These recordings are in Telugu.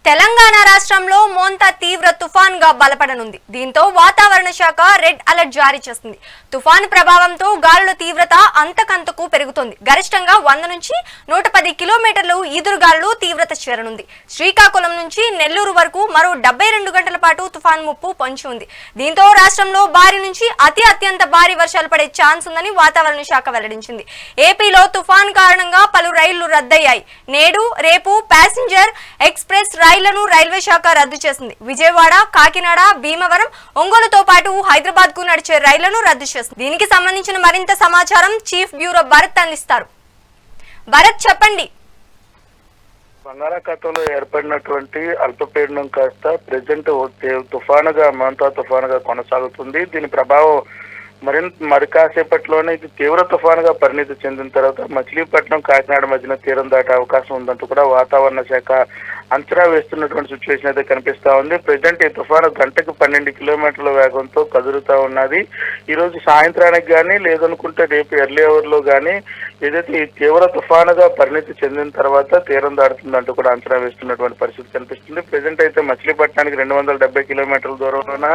తెలంగాణ రాష్ట్రంలో మోంతా తీవ్ర తుఫాన్ గా బలపడనుంది. దీంతో వాతావరణ శాఖ రెడ్ అలర్ట్ జారీ చేసింది. తుఫాను ప్రభావంతో గాలుల తీవ్రత అంతకంతకు పెరుగుతోంది. గరిష్టంగా 100 నుంచి 110 కిలోమీటర్లు ఈదురుగాలులు తీవ్రత చేరనుంది. శ్రీకాకుళం నుంచి నెల్లూరు వరకు మరో 72 గంటల పాటు తుఫాన్ ముప్పు పొంచి ఉంది. దీంతో రాష్ట్రంలో భారీ నుంచి అత్యంత భారీ వర్షాలు పడే ఛాన్స్ ఉందని వాతావరణ శాఖ వెల్లడించింది. ఏపీలో తుఫాన్ కారణంగా పలు రైళ్లు రద్దయ్యాయి. నేడు రేపు ప్యాసింజర్ ఎక్స్ప్రెస్ రైళ్లను రైల్వే శాఖ రద్దు చేసింది. విజయవాడ, కాకినాడ, భీమవరం, ఒంగోలుతో పాటు హైదరాబాద్ కు నడిచే రైళ్లను రద్దు చేసింది. దీనికి సంబంధించిన మరింత సమాచారం చీఫ్ బ్యూరో భరత్ అందిస్తారు. భరత్, చెప్పండి. బంగాళాఖాతంలో ఏర్పడినటువంటి అల్పపీడనం కాస్త ప్రెజెంట్ తుఫానుగా మోంతా తుఫానుగా కొనసాగుతుంది. దీని ప్రభావం మరి కాసేపట్లోనే ఇది తీవ్ర తుఫానుగా పరిణితి చెందిన తర్వాత మచిలీపట్నం, కాకినాడ మధ్యన తీరం దాటే అవకాశం ఉందంటూ కూడా వాతావరణ శాఖ అంచనా వేస్తున్నటువంటి సిచ్యువేషన్ అయితే కనిపిస్తా ఉంది. ప్రజెంట్ ఈ తుఫాను గంటకు 12 కిలోమీటర్ల వేగంతో కదులుతా ఉన్నది. ఈ రోజు సాయంత్రానికి కానీ లేదనుకుంటే రేపు ఎర్లీ అవర్ లో కానీ ఏదైతే ఈ తీవ్ర తుఫానుగా పరిణితి చెందిన తర్వాత తీరం దాడుతుందంటూ కూడా అంచనా వేస్తున్నటువంటి పరిస్థితి కనిపిస్తుంది. ప్రజెంట్ అయితే మచిలీపట్నానికి 270 కిలోమీటర్ల దూరంలో,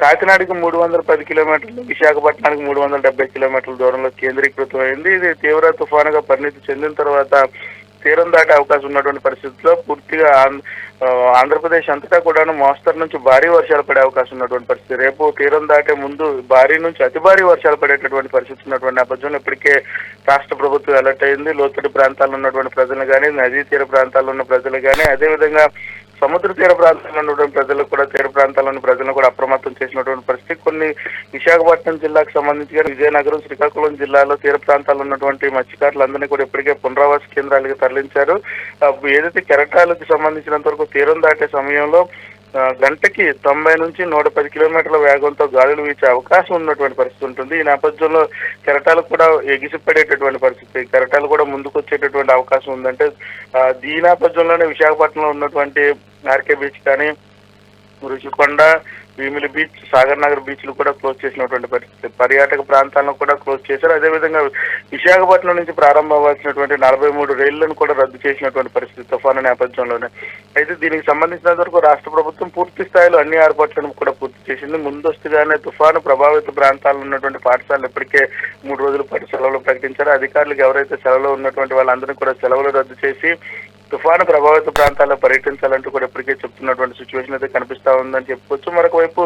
కాకినాడకి 310 కిలోమీటర్లు, విశాఖపట్నానికి 370 కిలోమీటర్ల దూరంలో కేంద్రీకృతం అయింది. ఇది తీవ్ర తుఫానుగా పరిణితి చెందిన తర్వాత తీరం దాటే అవకాశం ఉన్నటువంటి పరిస్థితుల్లో పూర్తిగా ఆంధ్రప్రదేశ్ అంతటా కూడాను మోస్తరు నుంచి భారీ వర్షాలు పడే అవకాశం ఉన్నటువంటి పరిస్థితి. రేపు తీరం దాటే ముందు భారీ నుంచి అతి భారీ వర్షాలు పడేటటువంటి పరిస్థితి ఉన్నటువంటి నేపథ్యంలో ఇప్పటికే రాష్ట్ర ప్రభుత్వం అలర్ట్ అయింది. లోతట్టు ప్రాంతాల్లో ఉన్నటువంటి ప్రజలు కానీ, నదీ తీర ప్రాంతాల్లో ఉన్న ప్రజలు కానీ, అదేవిధంగా సముద్ర తీర ప్రాంతాల్లో ఉన్నటువంటి ప్రజలకు కూడా, తీర ప్రాంతాల్లోని ప్రజలను కూడా అప్రమత్తం చేసినటువంటి పరిస్థితి. కొన్ని విశాఖపట్నం జిల్లాకు సంబంధించి కానీ, విజయనగరం, శ్రీకాకుళం జిల్లాలో తీర ప్రాంతాల్లో ఉన్నటువంటి మత్స్యకారులందరినీ కూడా ఇప్పటికే పునరావాస కేంద్రాలకు తరలించారు. ఏదైతే కెరటాలకు సంబంధించినంత వరకు తీరం దాటే సమయంలో గంటకి 90 నుంచి 110 కిలోమీటర్ల వేగంతో గాలులు వీచే అవకాశం ఉన్నటువంటి పరిస్థితి ఉంటుంది. ఈ నేపథ్యంలో కెరటాలు కూడా ఎగిసిపడేటటువంటి పరిస్థితి, కెరటాలు కూడా ముందుకు వచ్చేటటువంటి అవకాశం ఉందంటే ఈ నేపథ్యంలోనే విశాఖపట్నంలో ఉన్నటువంటి ఆర్కే బీచ్ కానీ, రుషికొండ, భీమిలి బీచ్, సాగర్ నగర్ బీచ్లు కూడా క్లోజ్ చేసినటువంటి పరిస్థితి. పర్యాటక ప్రాంతాలను కూడా క్లోజ్ చేశారు. అదేవిధంగా విశాఖపట్నం నుంచి ప్రారంభమవలసినటువంటి 43 రైళ్లను కూడా రద్దు చేసినటువంటి పరిస్థితి తుఫాను నేపథ్యంలోనే. అయితే దీనికి సంబంధించినంత వరకు రాష్ట్ర ప్రభుత్వం పూర్తి స్థాయిలో అన్ని ఏర్పాట్లను కూడా పూర్తి చేసింది. ముందస్తుగానే తుఫాను ప్రభావిత ప్రాంతాల్లో ఉన్నటువంటి పాఠశాలలు ఇప్పటికే 3 రోజుల పాటు సెలవులు ప్రకటించారు. అధికారులకు ఎవరైతే సెలవులో ఉన్నటువంటి వాళ్ళందరినీ కూడా సెలవులు రద్దు చేసి తుఫాను ప్రభావిత ప్రాంతాల్లో పర్యటించాలంటూ కూడా ఇప్పటికే చెప్తున్నటువంటి సిచ్యువేషన్ అయితే కనిపిస్తా ఉందని చెప్పుకోవచ్చు. మరొక వైపు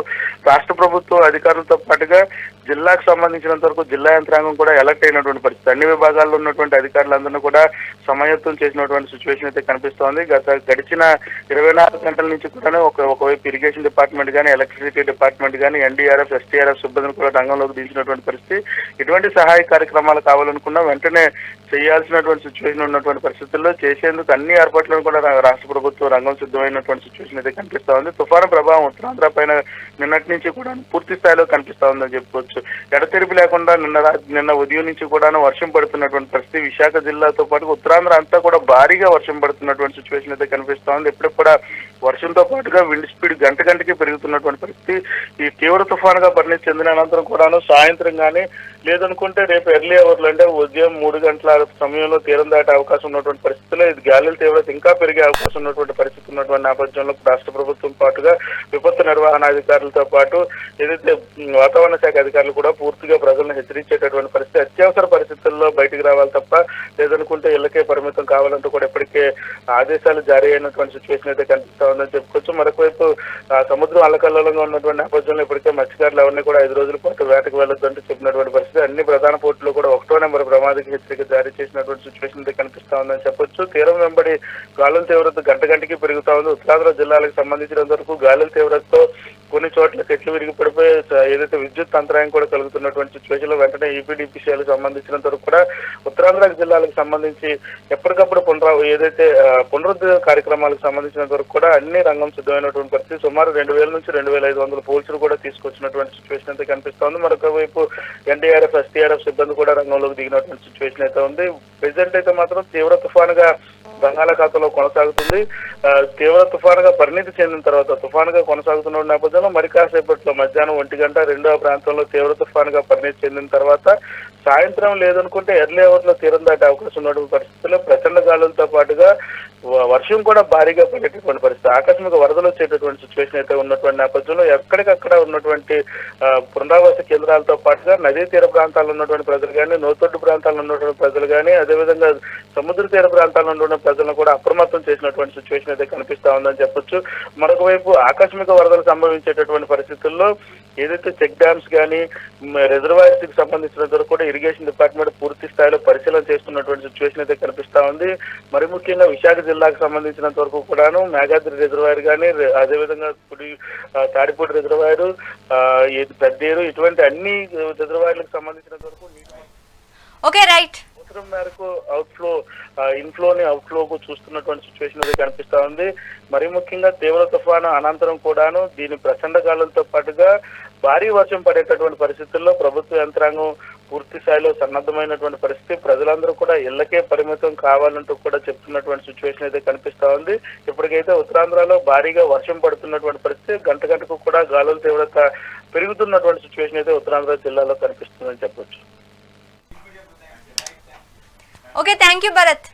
రాష్ట్ర ప్రభుత్వం అధికారులతో పాటుగా జిల్లాకు సంబంధించినంత వరకు జిల్లా యంత్రాంగం కూడా అలర్ట్ అయినటువంటి పరిస్థితి. అన్ని విభాగాల్లో ఉన్నటువంటి అధికారులందరినీ కూడా సమాయత్తం చేసినటువంటి సిచ్యువేషన్ అయితే కనిపిస్తోంది. గడిచిన 24 గంటల నుంచి కూడా ఒకవైపు ఇరిగేషన్ డిపార్ట్మెంట్ కానీ, ఎలక్ట్రిసిటీ డిపార్ట్మెంట్ కానీ, ఎన్డీఆర్ఎఫ్, ఎస్టీఆర్ఎఫ్ సిబ్బందిని కూడా రంగంలోకి దించినటువంటి పరిస్థితి. ఎటువంటి సహాయ కార్యక్రమాలు కావాలనుకున్నా వెంటనే చేయాల్సినటువంటి సిచ్యువేషన్ ఉన్నటువంటి పరిస్థితుల్లో చేసేందుకు అన్ని ఏర్పాట్లను కూడా రాష్ట్ర ప్రభుత్వం రంగం సిద్ధమైనటువంటి సిచ్యువేషన్ అయితే కనిపిస్తా ఉంది. తుఫాను ప్రభావం ఉత్తరాంధ్ర పైన నిన్నటి నుంచి కూడా పూర్తి స్థాయిలో కనిపిస్తా ఉందని చెప్పుకోవచ్చు. ఎడతెరిపి లేకుండా నిన్న ఉదయం నుంచి కూడా వర్షం పడుతున్నటువంటి పరిస్థితి. విశాఖ జిల్లాతో పాటు ఉత్తరాంధ్ర అంతా కూడా భారీగా వర్షం పడుతున్నటువంటి సిచ్యువేషన్ అయితే కనిపిస్తా ఉంది. ఎప్పటికి కూడా వర్షంతో పాటుగా విండ్ స్పీడ్ గంటకి పెరుగుతున్నటువంటి పరిస్థితి. ఈ తీవ్ర తుఫానుగా పరిణితి చెందిన అనంతరం కూడాను సాయంత్రం కానీ లేదనుకుంటే రేపు ఎర్లీ అవర్లు అంటే ఉదయం 3 గంటల సమయంలో తీరం దాటే అవకాశం ఉన్నటువంటి పరిస్థితుల్లో ఇది గాలుల తీవ్రత ఇంకా పెరిగే అవకాశం ఉన్నటువంటి పరిస్థితి ఉన్నటువంటి నేపథ్యంలో రాష్ట్ర ప్రభుత్వం పాటుగా విపత్తు నిర్వహణ అధికారులతో పాటు ఏదైతే వాతావరణ శాఖ అధికారులు కూడా పూర్తిగా ప్రజలను హెచ్చరించేటటువంటి పరిస్థితి. అత్యవసర పరిస్థితుల్లో బయటకు రావాలి తప్ప లేదనుకుంటే ఇళ్లకే పరిమితం కావాలంటూ కూడా ఇప్పటికే ఆదేశాలు జారీ అయినటువంటి సిచ్యువేషన్ అయితే కనిపిస్తా ఉందని చెప్పుకోవచ్చు. మరొకవైపు సముద్రం అల్లకల్లోలంగా ఉన్నటువంటి నేపథ్యంలో ఇప్పటికే మత్స్యకారులు ఎవరిని కూడా 5 రోజుల పాటు వేటకు వెళ్లొద్దంటూ చెప్పినటువంటి పరిస్థితి. అన్ని ప్రధాన పోర్టులో కూడా 1వ నెంబర్ ప్రమాదక హెచ్చరిక జారీ చేసినటువంటి సిచ్యువేషన్ అయితే కనిపిస్తా ఉందని చెప్పొచ్చు. తీరం వెంబడి గాలుల తీవ్రత గంటకి పెరుగుతా ఉంది. ఉత్తరాంధ్ర జిల్లాలకు సంబంధించినంత వరకు గాలుల తీవ్రతతో కొన్ని చోట్ల చెట్లు విరిగి పడిపోయి ఏదైతే విద్యుత్ అంతరాయం కూడా కలుగుతున్నటువంటి సిచ్యువేషన్ లో వెంటనే ఈపీడీపీసీలకు సంబంధించినంత వరకు కూడా ఉత్తరాంధ్ర జిల్లాలకు సంబంధించి ఎప్పటికప్పుడు ఏదైతే పునరుద్ధరణ కార్యక్రమాలకు సంబంధించినంత వరకు కూడా అన్ని రంగం సిద్ధమైనటువంటి పరిస్థితి. సుమారు 2000 నుంచి 2500 పోల్చులు కూడా తీసుకొచ్చినటువంటి సిచ్యువేషన్ అయితే కనిపిస్తోంది. మరొక వైపు ఎన్డీఆర్ఎఫ్, ఎస్టీఆర్ఎఫ్ సిబ్బంది కూడా రంగంలోకి దిగినటువంటి సిచ్యువేషన్ అయితే ఉంది. ప్రెజెంట్ అయితే మాత్రం తీవ్ర తుఫానుగా బంగాళాఖాతంలో కొనసాగుతుంది. తీవ్ర తుఫానుగా పరిణితి చెందిన తర్వాత తుఫానుగా కొనసాగుతున్న నేపథ్యంలో మరి కాసేపట్లో మధ్యాహ్నం 1 గంట 2వ ప్రాంతంలో తీవ్ర తుఫానుగా పరిణితి చెందిన తర్వాత సాయంత్రం లేదనుకుంటే ఎర్లీ అవర్ లో తీరం దాటే అవకాశం ఉన్నటువంటి పరిస్థితుల్లో ప్రచండ గాలులతో పాటుగా వర్షం కూడా భారీగా పడేటటువంటి పరిస్థితి, ఆకస్మిక వరదలు వచ్చేటటువంటి సిచ్యువేషన్ అయితే ఉన్నటువంటి నేపథ్యంలో ఎక్కడికక్కడ ఉన్నటువంటి పునరావాస కేంద్రాలతో పాటుగా నదీ తీర ప్రాంతాల్లో ఉన్నటువంటి ప్రజలు కానీ, లోతట్టు ప్రాంతాల్లో ఉన్నటువంటి ప్రజలు కానీ, అదేవిధంగా సముద్ర తీర ప్రాంతాల్లో ఉన్నటువంటి ప్రజలను కూడా అప్రమత్తం చేసినటువంటి సిచ్యువేషన్ అయితే కనిపిస్తా ఉందని చెప్పొచ్చు. మరొక వైపు ఆకస్మిక వరదలు సంభవించేటటువంటి పరిస్థితుల్లో ఏదైతే చెక్ డ్యామ్స్ కానీ రిజర్వాయర్స్ కి సంబంధించినంత వరకు కూడా ఇరిగేషన్ డిపార్ట్మెంట్ పూర్తి స్థాయిలో పరిశీలన చేస్తున్నటువంటి సిచ్యువేషన్ అయితే కనిపిస్తా ఉంది. మరి ముఖ్యంగా విశాఖ జిల్లాకు సంబంధించినంత వరకు కూడాను మేఘాద్రి రిజర్వాయర్ కానీ, అదేవిధంగా తాడిపూడి రిజర్వాయర్, పెద్దేరు, ఇటువంటి అన్ని రిజర్వాయర్లకు సంబంధించినంత వరకు ఓకే రైట్ అవసరం మేరకు ఇన్ఫ్లోని అవుట్ఫ్లోకు చూస్తున్నటువంటి సిచ్యువేషన్ అయితే కనిపిస్తా ఉంది. మరి ముఖ్యంగా తీవ్ర తుఫాను అనంతరం కూడాను దీని ప్రచండ గాలులతో పాటుగా భారీ వర్షం పడేటటువంటి పరిస్థితుల్లో ప్రభుత్వ యంత్రాంగం పూర్తి స్థాయిలో సన్నద్ధమైనటువంటి పరిస్థితి, ప్రజలందరూ కూడా ఇళ్లకే పరిమితం కావాలంటూ కూడా చెప్తున్నటువంటి సిచ్యువేషన్ అయితే కనిపిస్తా ఉంది. ఇప్పటికైతే ఉత్తరాంధ్రలో భారీగా వర్షం పడుతున్నటువంటి పరిస్థితి, గంటకు కూడా గాలుల తీవ్రత పెరుగుతున్నటువంటి సిచ్యువేషన్ అయితే ఉత్తరాంధ్ర జిల్లాలో కనిపిస్తుందని చెప్పొచ్చు. Okay, thank you Bharat.